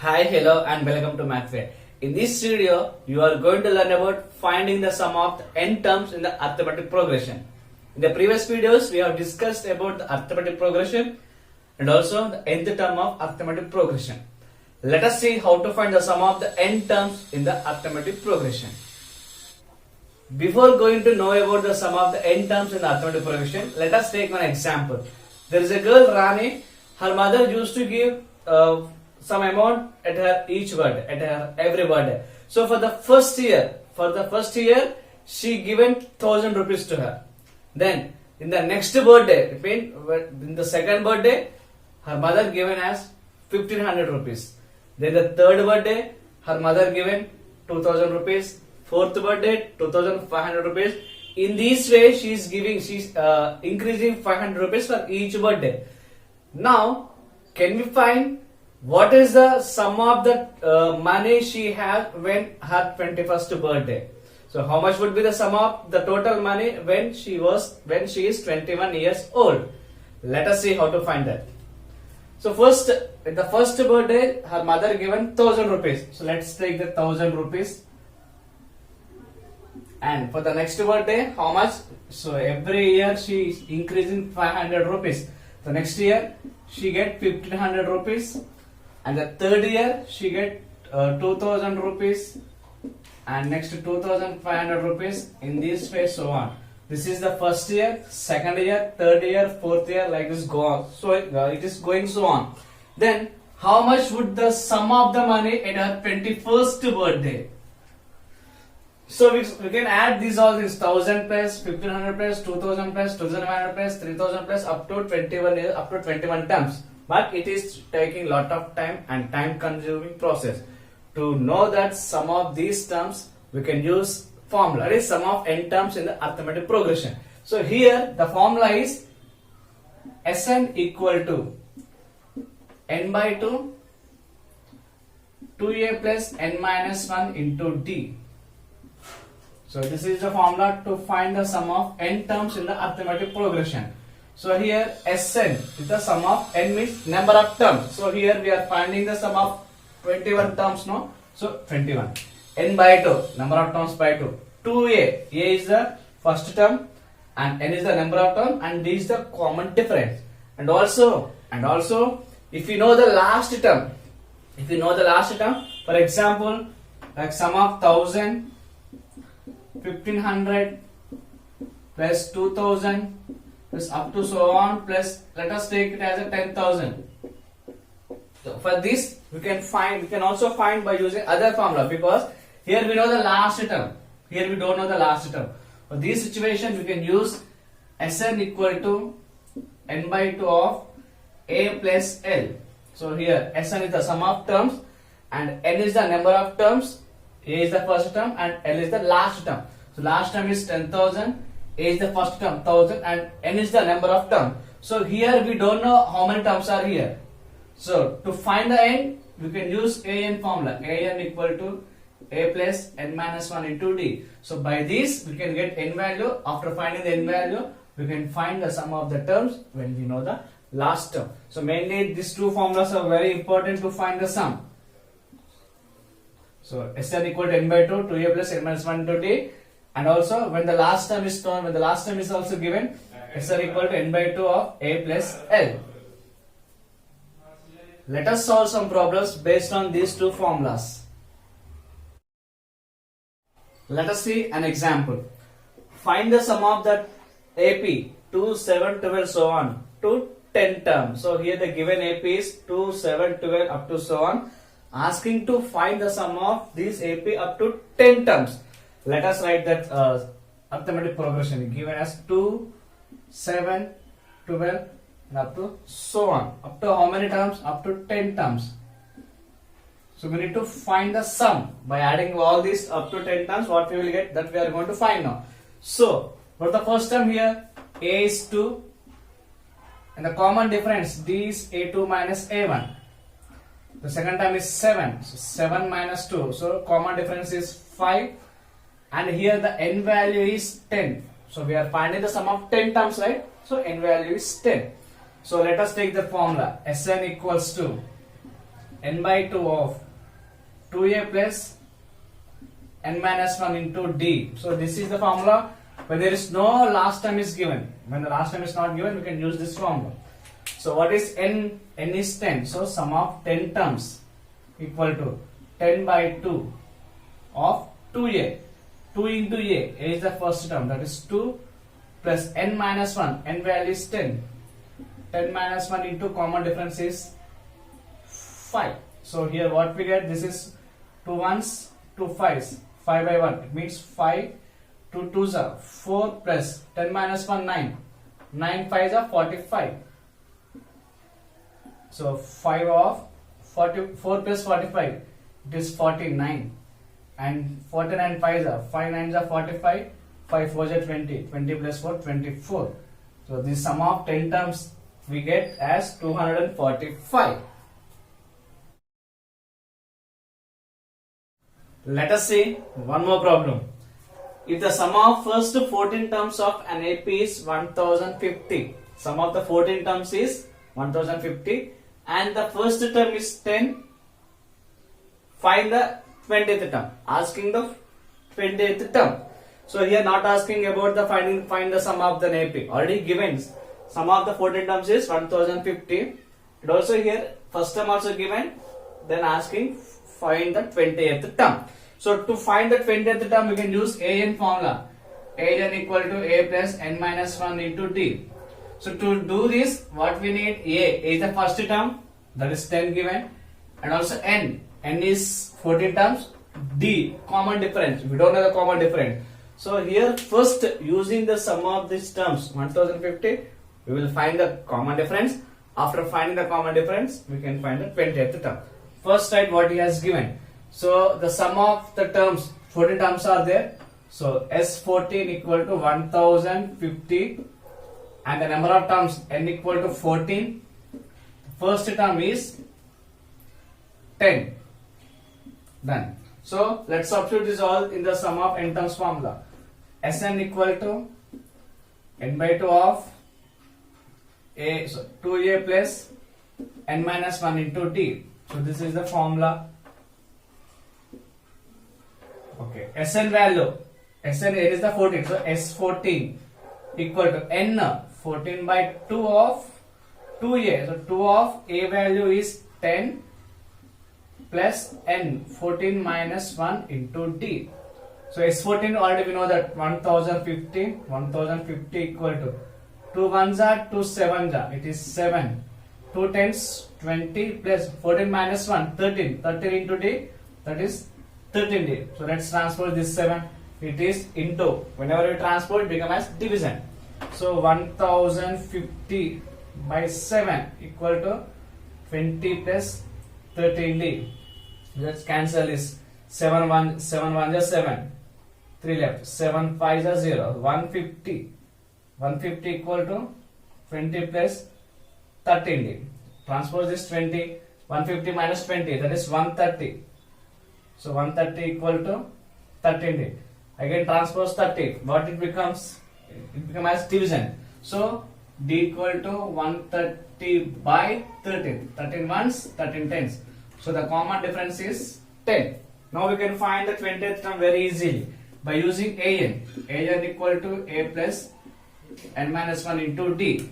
Hi, hello, and welcome to MathFair. In this video, you are going to learn about finding the sum of the n terms in the arithmetic progression. In the previous videos, we have discussed about the arithmetic progression and also the nth term of arithmetic progression. Let us see how to find the sum of the n terms in the arithmetic progression. Before going to know about the sum of the n terms in the arithmetic progression, let us take one example. There is a girl Rani. Her mother used to give some amount at her each birthday, at her every birthday. So for the first year, she given 1,000 rupees to her. Then in the next birthday, it means in the second birthday, her mother given as 1,500 rupees. Then the third birthday, her mother given 2,000 rupees. Fourth birthday, 2,500 rupees. In this way, she's increasing 500 rupees for each birthday. Now, can we find what is the sum of the money she had when her 21st birthday? So how much would be the sum of the total money when she is 21 years old? Let us see how to find that. So first, in the first birthday, her mother given 1,000 rupees. So let's take the 1,000 rupees. And for the next birthday, how much? So every year she is increasing 500 rupees. The next year she get 1,500 rupees. And the third year she get 2,000 rupees, and next 2,500 rupees. In this way, so on. This is the first year, second year, third year, fourth year, like this go on. So it is going so on. Then how much would the sum of the money at her 21st birthday? So we can add these all these 1,000 plus 1,500 plus 2,000 plus 2,500 plus 3,000 plus up to 21 terms. But it is taking lot of time and time consuming process. To know that sum of these terms, we can use formula. That is sum of n terms in the arithmetic progression. So here the formula is Sn equal to n by 2 2a plus n minus 1 into d. So this is the formula to find the sum of n terms in the arithmetic progression. So here Sn is the sum of n means number of terms. So here we are finding the sum of 21 terms, no? So 21. N by 2, number of terms by 2. 2a, a is the first term and n is the number of terms and d is the common difference. And also if you know the last term, for example, like sum of 1,000, 1,500 plus 2,000 plus up to so on, plus let us take it as a 10,000. So for this we can also find by using other formula, because here we know the last term, here we don't know the last term. For this situation we can use Sn equal to n by 2 of a plus l. So here Sn is the sum of terms and n is the number of terms, a is the first term and l is the last term. So last term is 10,000, a is the first term 1,000 and n is the number of terms. So here we don't know how many terms are here. So to find the n, we can use an formula. An equal to a plus n minus 1 into d. So by this we can get n value. After finding the n value, we can find the sum of the terms when we know the last term. So mainly these two formulas are very important to find the sum. So Sn equal to n by 2, 2a plus n minus 1 into d. And also when the last term is also given, Sn equal to n by 2 of a plus l. Let us solve some problems based on these two formulas. Let us see an example. Find the sum of that AP 2, 7, 12 so on to 10 terms. So here the given AP is 2, 7, 12 up to so on. Asking to find the sum of this AP up to 10 terms. Let us write that arithmetic progression given as 2, 7, 12 and up to so on. Up to how many terms? Up to 10 terms. So we need to find the sum. By adding all these up to 10 terms, what we will get, that we are going to find now. So for the first term here, a is 2 and the common difference d is a2 minus a1. The second term is 7. So 7 minus 2. So common difference is 5. And here the n value is 10. So we are finding the sum of 10 terms, right? So n value is 10. So let us take the formula. Sn equals to n by 2 of 2a plus n minus 1 into d. So this is the formula when there is no last term is given. When the last term is not given, we can use this formula. So what is n? N is 10. So sum of 10 terms equal to 10 by 2 of 2a. 2 into a is the first term, that is 2 plus n minus 1. N value is 10. 10 minus 1 into common difference is 5. So here what we get, this is 2 ones, 2 fives, 5 by 1. It means 5, 2 twos are 4 plus 10 minus 1, 9. 9 fives are 45. So 5 of 44 plus 45, it is 49. And 49 fives are 5 nines are 45, 5 fours are 20. 20 plus 4, 24. So the sum of 10 terms we get as 245. Let us see one more problem. If the sum of first 14 terms of an AP is 1050, sum of the 14 terms is 1050 and the first term is 10, find the 20th term. Asking the 20th term. So here not asking about the find the sum of the AP. Already given sum of the 14 terms is 1050. And also here first term also given. Then asking find the 20th term. So to find the 20th term, we can use AN formula. AN equal to A plus n minus 1 into D. So to do this, what we need, A is the first term, that is 10 given, and also N is 14 terms, D common difference. We don't know the common difference. So here first using the sum of these terms 1050, we will find the common difference. After finding the common difference, we can find the 20th term. First write what he has given. So the sum of the terms, 14 terms are there. So S14 equal to 1050 and the number of terms n equal to 14. First term is 10. Done. So let's substitute this all in the sum of n terms formula. Sn equal to n by 2 of a, so 2a plus n minus 1 into d. So this is the formula. Okay, Sn value, Sn is the 14, so S14 equal to n 14 by 2 of 2a. So 2 of a value is 10 plus n 14 minus 1 into d. So S14 already we know that 1050 equal to 2 ones are 2 sevens are, it is 7. 2 tens 20 plus 14 minus 1 13. 13 into d, that is 13d. So let's transpose this 7. It is into, whenever we transpose it becomes as division. So 1050 by 7 equal to 20 plus 13d. Let's cancel this. 7 1 is 7. 3 left. 7 5 is 0. 150. 150 equal to 20 plus 13d. Transpose this 20. 150 minus 20, that is 130. So 130 equal to 13d. Again transpose 30. What it becomes? It becomes as division. So d equal to 130 by 13. 13 ones, 13 tens. So the common difference is 10. Now we can find the 20th term very easily by using AN. AN equal to A plus n minus 1 into D.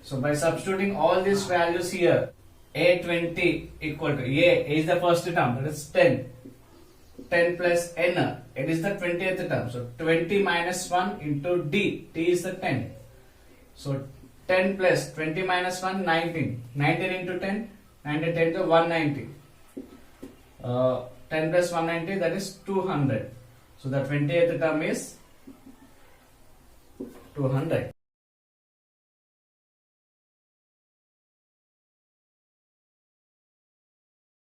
So by substituting all these values here, A20 equal to A is the first term, that is 10. 10 plus N, it is the 20th term. So 20 minus 1 into D, T is the 10. So 10 plus 20 minus 1, 19. 19 into 10, 90 10 to 190. 10 plus 190, that is 200. So the 20th term is 200.